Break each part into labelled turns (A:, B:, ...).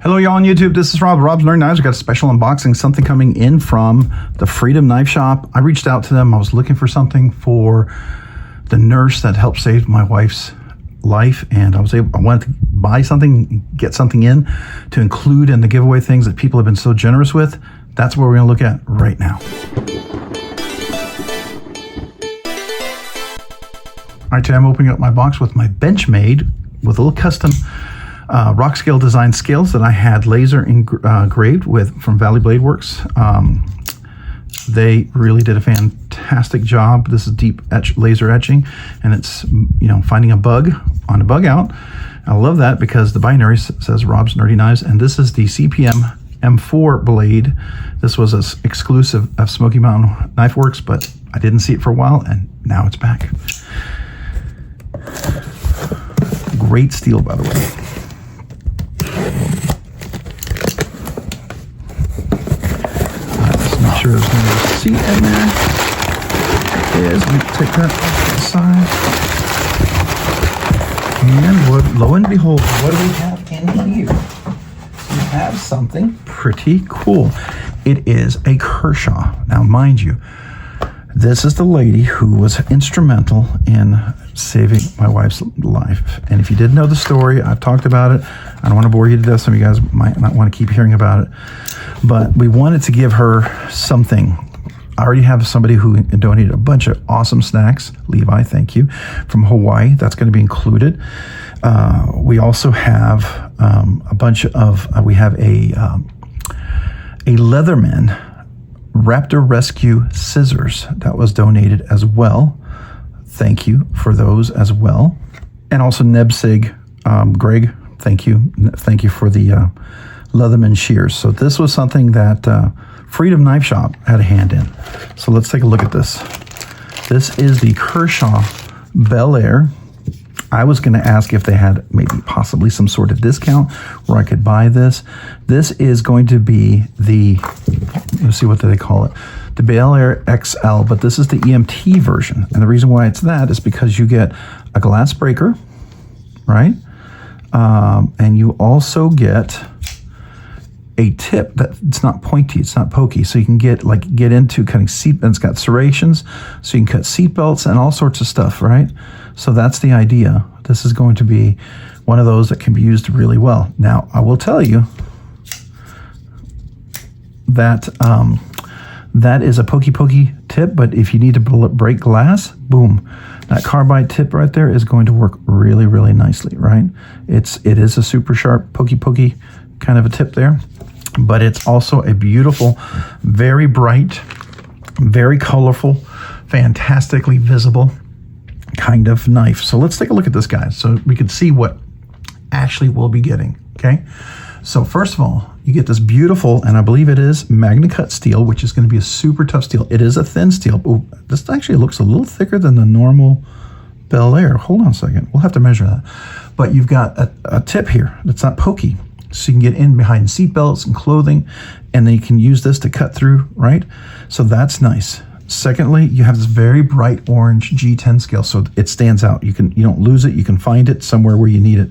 A: Hello y'all on YouTube, this is Rob, Rob's Nerdy Knives. We got a special unboxing, something coming in from the Freedom Knife Shop. I reached out to them, I was looking for something for the nurse that helped save my wife's life, and I wanted to buy something, get something in to include in the giveaway things that people have been so generous with. That's what we're gonna look at right now. All right, today I'm opening up my box with my Benchmade with a little custom Rockscale Design scales that I had laser engraved with from Valley Blade Works. They really did a fantastic job. This is deep laser etching, and it's, you know, finding a bug on a bug out. I love that because the binary says Rob's Nerdy Knives, and this is the CPM M4 blade. This was an exclusive of Smoky Mountain Knife Works, but I didn't see it for a while, and now it's back. Great steel, by the way. Make sure there's no receipt in there. It is. Let me take that off to the side. And lo and behold, what do we have in here? We have something pretty cool. It is a Kershaw. Now, mind you, this is the lady who was instrumental in saving my wife's life. And if you didn't know the story, I've talked about it. I don't want to bore you to death. Some of you guys might not want to keep hearing about it. But we wanted to give her something. I already have somebody who donated a bunch of awesome snacks. Levi, thank you, from Hawaii. That's going to be included. We also have a bunch of, we have a Leatherman Raptor Rescue scissors that was donated as well. Thank you for those as well. And also Nebsig, Greg, thank you. Thank you for the Leatherman shears. So this was something that Freedom Knife Shop had a hand in. So let's take a look at this. This is the Kershaw Bel Air. I was going to ask if they had maybe possibly some sort of discount where I could buy this. This is going to be the, let's see, what do they call it? The Bel Air XL, but this is the EMT version. And the reason why it's that is because you get a glass breaker, right? And you also get a tip that it's not pointy, it's not pokey, so you can get into cutting seat, and it's got serrations, so you can cut seat belts and all sorts of stuff, right? So that's the idea. This is going to be one of those that can be used really well. Now, I will tell you that that is a pokey tip, but if you need to break glass, boom, that carbide tip right there is going to work really nicely, right? It is a super sharp pokey kind of a tip there, but it's also a beautiful, very bright, very colorful, fantastically visible kind of knife. So let's take a look at this, guys, so we can see what actually we'll be getting, okay? So first of all, you get this beautiful, and I believe it is Magna Cut steel, which is going to be a super tough steel. It is a thin steel. Ooh, this actually looks a little thicker than the normal Bel Air. Hold on a second. We'll have to measure that. But you've got a tip here that's not pokey. So you can get in behind seat belts and clothing, and then you can use this to cut through, right? So that's nice. Secondly, you have this very bright orange G10 scale, so it stands out. You don't lose it. You can find it somewhere where you need it.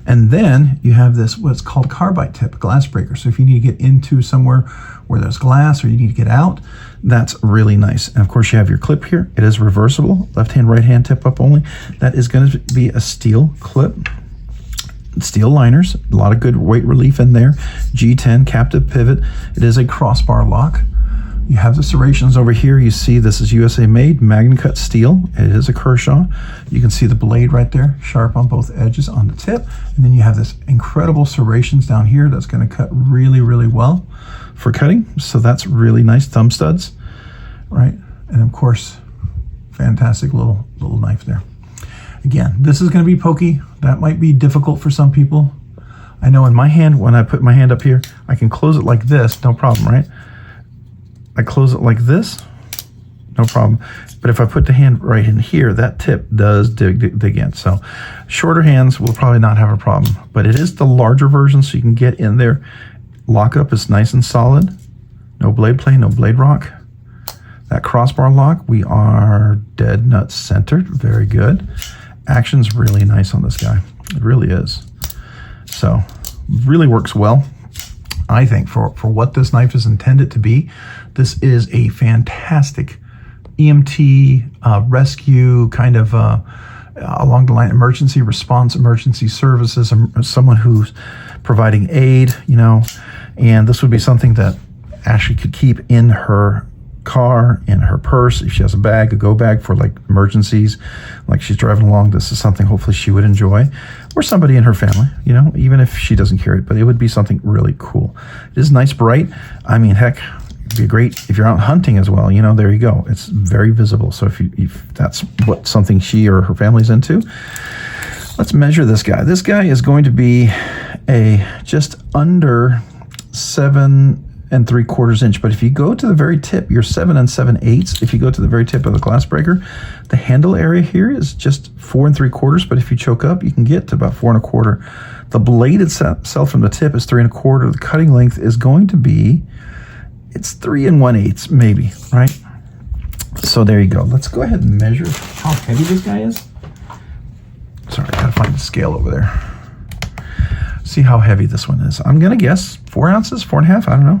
A: And then you have this, what's called carbide tip, glass breaker. So if you need to get into somewhere where there's glass or you need to get out, that's really nice. And of course, you have your clip here. It is reversible, left hand, right hand, tip up only. That is going to be a steel clip. Steel liners, a lot of good weight relief in there. G10 captive pivot. It is a crossbar lock. You have the serrations over here. You see this is USA made, Magna Cut steel. It is a Kershaw. You can see the blade right there, sharp on both edges on the tip. And then you have this incredible serrations down here that's going to cut really well for cutting. So that's really nice. Thumb studs, right? And of course, fantastic little knife there. Again, this is going to be pokey. That might be difficult for some people. I know in my hand, when I put my hand up here, I can close it like this, no problem, right? I close it like this, no problem. But if I put the hand right in here, that tip does dig in. So shorter hands will probably not have a problem, but it is the larger version, so you can get in there. Lockup is nice and solid. No blade play, no blade rock. That crossbar lock, we are dead nut centered, very good. Action's really nice on this guy, it really is. So really works well. I think for what this knife is intended to be, this is a fantastic EMT rescue kind of along the line, emergency response, emergency services, someone who's providing aid, you know, and this would be something that Ashley could keep in her car, in her purse. If she has a bag, a go bag for like emergencies, like she's driving along, this is something hopefully she would enjoy, or somebody in her family, you know, even if she doesn't carry it, but it would be something really cool. It is nice, bright. I mean, heck, it'd be great if you're out hunting as well, you know, there you go. It's very visible. So if that's what something she or her family's into, let's measure this guy. This guy is going to be a just under 7 3/4 inch, but if you go to the very tip, you're 7 7/8. If you go to the very tip of the glass breaker, the handle area here is just 4 3/4, but if you choke up, you can get to about 4 1/4. The blade itself from the tip is 3 1/4. The cutting length is going to be, it's 3 1/8 maybe, right? So there you go. Let's go ahead and measure how heavy this guy is. Sorry, I gotta find the scale over there. See how heavy this one is. I'm gonna guess 4 ounces, 4.5, I don't know.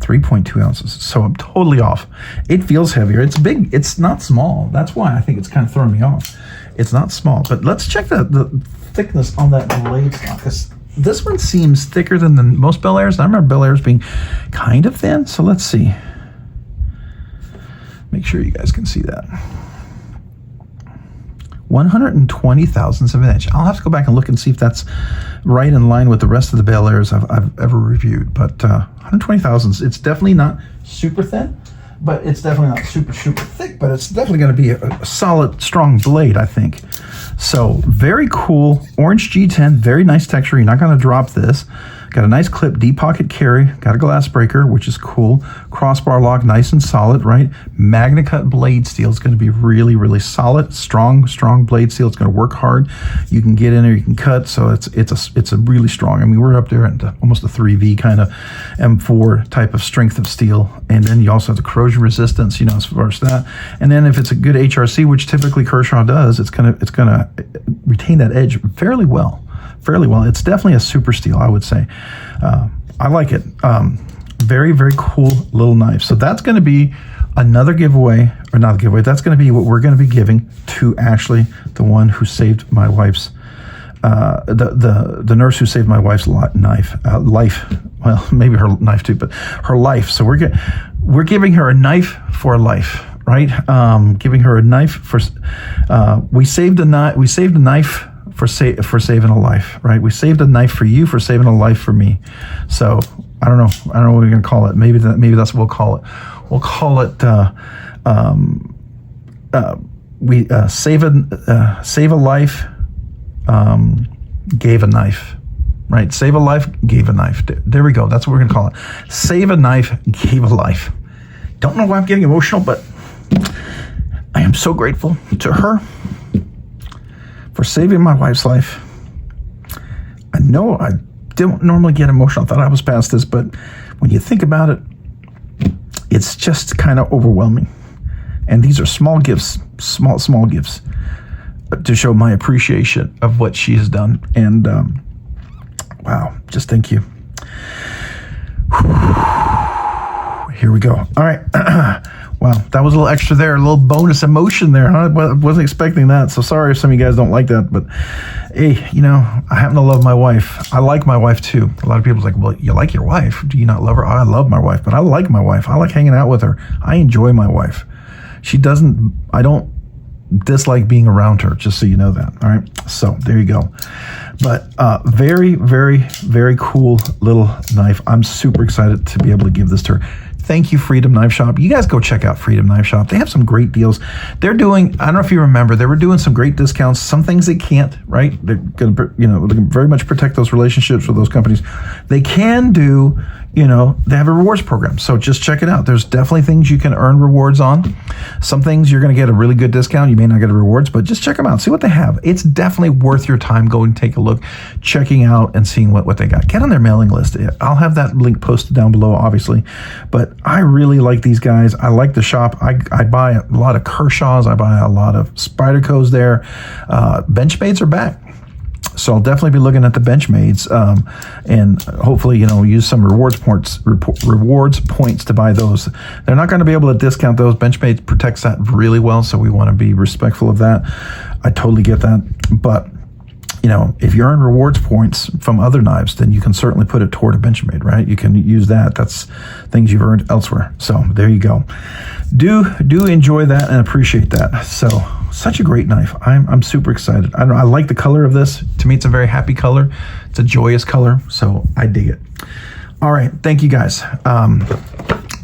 A: 3.2 ounces. So I'm totally off. It feels heavier. It's big. It's not small. That's why I think it's kind of throwing me off. It's not small. But let's check the thickness on that blade stock, because this one seems thicker than most Bel Airs. I remember Bel Airs being kind of thin. So let's see. Make sure you guys can see that. 120 thousandths of an inch. I'll have to go back and look and see if that's right in line with the rest of the Bel Airs I've ever reviewed. But 120 thousandths, it's definitely not super thin, but it's definitely not super thick, but it's definitely going to be a solid, strong blade, I think. So very cool. Orange G10, very nice texture. You're not going to drop this. Got a nice clip, deep pocket carry, got a glass breaker, which is cool. Crossbar lock, nice and solid, right? Magna cut blade steel is going to be really, really solid, strong blade steel. It's going to work hard. You can get in there, you can cut, so it's a really strong. I mean, we're up there at almost a 3V kind of M4 type of strength of steel, and then you also have the corrosion resistance, you know, as far as that. And then if it's a good HRC, which typically Kershaw does, it's gonna retain that edge fairly well. It's definitely a super steel, I would say. I like it. Very, very cool little knife. So that's going to be another giveaway, or not a giveaway. That's going to be what we're going to be giving to Ashley, the one who saved my wife's, the nurse who saved my wife's life. Well, maybe her knife too, but her life. So we're giving her a knife for life, right? Giving her a knife for. We saved a knife for saving a life, right? We saved a knife for you for saving a life for me. So I don't know what we're gonna call it. Maybe that's what we'll call it. We'll call it save a life, gave a knife, right? Save a life, gave a knife. There we go. That's what we're gonna call it. Save a knife, gave a life. Don't know why I'm getting emotional, but I am so grateful to her for saving my wife's life. I know I don't normally get emotional. I thought I was past this, but when you think about it, it's just kind of overwhelming. And these are small gifts, small gifts to show my appreciation of what she has done. And wow, just thank you. Here we go. All right. Wow, that was a little extra there, a little bonus emotion there, huh? I wasn't expecting that, so sorry if some of you guys don't like that, but hey, you know, I happen to love my wife. I like my wife too. A lot of people's like, well, you like your wife. Do you not love her? I love my wife, but I like my wife. I like hanging out with her. I enjoy my wife. I don't dislike being around her, just so you know that, all right? So there you go. But very, very, very cool little knife. I'm super excited to be able to give this to her. Thank you, Freedom Knife Shop. You guys go check out Freedom Knife Shop. They have some great deals. They're doing, I don't know if you remember, they were doing some great discounts. Some things they can't, right? They're going to, you know, they can very much protect those relationships with those companies. They can do, you know, they have a rewards program. So just check it out. There's definitely things you can earn rewards on. Some things you're going to get a really good discount. You may not get a rewards, but just check them out. See what they have. It's definitely worth your time going and take a look, checking out and seeing what they got. Get on their mailing list. I'll have that link posted down below, obviously. But I really like these guys. I like the shop. I buy a lot of Kershaws. I buy a lot of Spydercos there. Benchmates are back. So I'll definitely be looking at the Benchmades, and hopefully, use some rewards points to buy those. They're not going to be able to discount those. Benchmades protects that really well, so we want to be respectful of that. I totally get that, but if you earn rewards points from other knives, then you can certainly put it toward a Benchmade, right? You can use that. That's things you've earned elsewhere. So there you go. Do enjoy that and appreciate that. So such a great knife. I'm super excited. I like the color of this. To me, it's a very happy color. It's a joyous color, so I dig it. All right, thank you guys.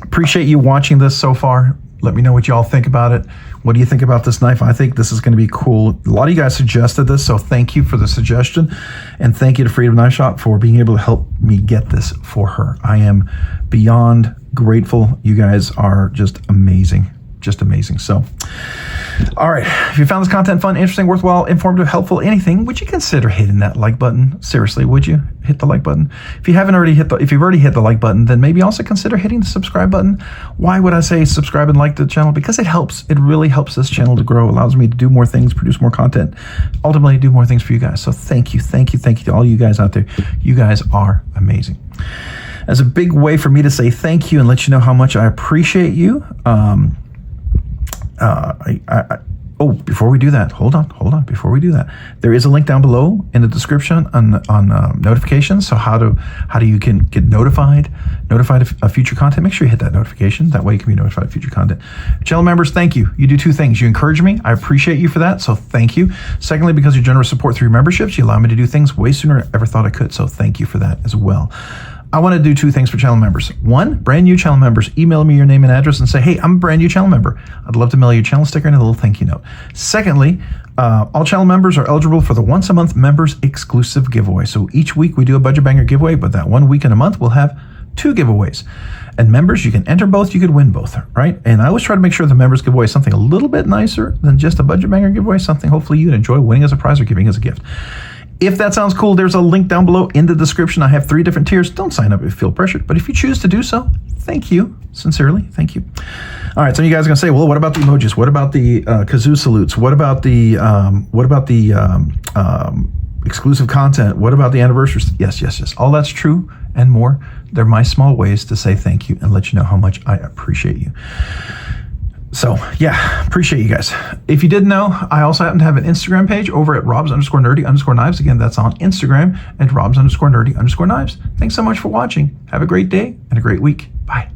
A: Appreciate you watching this so far. Let me know what y'all think about it. What do you think about this knife? I think this is going to be cool. A lot of you guys suggested this, so thank you for the suggestion. And thank you to Freedom Knife Shop for being able to help me get this for her. I am beyond grateful. You guys are just amazing. Just amazing. So, all right. If you found this content fun, interesting, worthwhile, informative, helpful, anything, would you consider hitting that like button? Seriously, would you hit the like button? If you've already hit the like button, then maybe also consider hitting the subscribe button. Why would I say subscribe and like the channel? Because it helps. It really helps this channel to grow. Allows me to do more things, produce more content, ultimately do more things for you guys. So thank you to all you guys out there. You guys are amazing. As a big way for me to say thank you and let you know how much I appreciate you, before we do that, hold on. Before we do that, there is a link down below in the description on notifications. So how do you can get notified of future content? Make sure you hit that notification. That way you can be notified of future content. Channel members, thank you. You do two things. You encourage me. I appreciate you for that. So thank you. Secondly, because of your generous support through your memberships, you allow me to do things way sooner than I ever thought I could. So thank you for that as well. I want to do two things for channel members. One, brand new channel members, email me your name and address and say, hey, I'm a brand new channel member. I'd love to mail you a channel sticker and a little thank you note. Secondly, all channel members are eligible for the once a month members exclusive giveaway. So each week we do a budget banger giveaway, but that 1 week in a month we'll have 2 giveaways. And members, you can enter both, you could win both, right? And I always try to make sure the members giveaway is something a little bit nicer than just a budget banger giveaway, something hopefully you'd enjoy winning as a prize or giving as a gift. If that sounds cool, there's a link down below in the description. I have 3 different tiers. Don't sign up if you feel pressured, but if you choose to do so, thank you. Sincerely, thank you. All right, so you guys are gonna say, well, what about the emojis? What about the kazoo salutes? What about the exclusive content? What about the anniversaries? Yes. All that's true and more. They're my small ways to say thank you and let you know how much I appreciate you. So yeah, appreciate you guys. If you didn't know, I also happen to have an Instagram page over at Robs_nerdy_knives. Again, that's on Instagram at Robs_nerdy_knives. Thanks so much for watching. Have a great day and a great week. Bye.